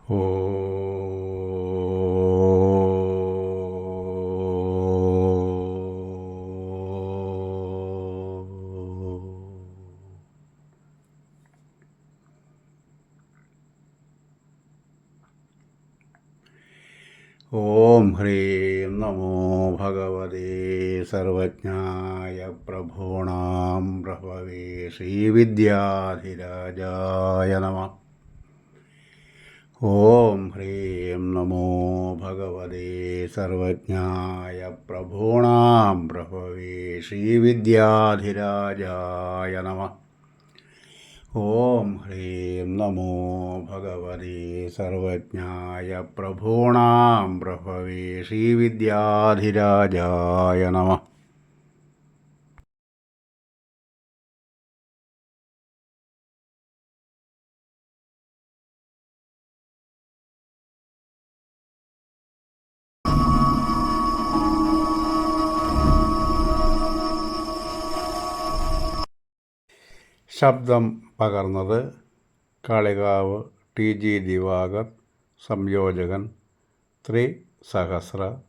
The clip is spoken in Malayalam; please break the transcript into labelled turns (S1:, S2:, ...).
S1: ഓ ഓം ഹ്രീം നമോ ഭഗവതേ സർവജ്ഞായ പ്രഭൂണാം പ്രഭവേ ശ്രീവിദ്യാധിരാജായ നമഃ. ഓം ഹ്രീം നമോ ഭഗവതേ സർവജ്ഞായ പ്രഭൂണാം പ്രഭവേ ശ്രീവിദ്യാധിരാജായ നമഃ. ഓം ഹ്രീം നമോ ഭഗവതേ സർവജ്ഞായ പ്രഭൂണാം പ്രഭവേ ശ്രീവിദ്യാധിരാജായ നമഃ. ശബ്ദം പകർന്നത് കാളികാവ് TG ദിവാകർ, സംയോജകൻ ത്രിസഹസ്രദളം.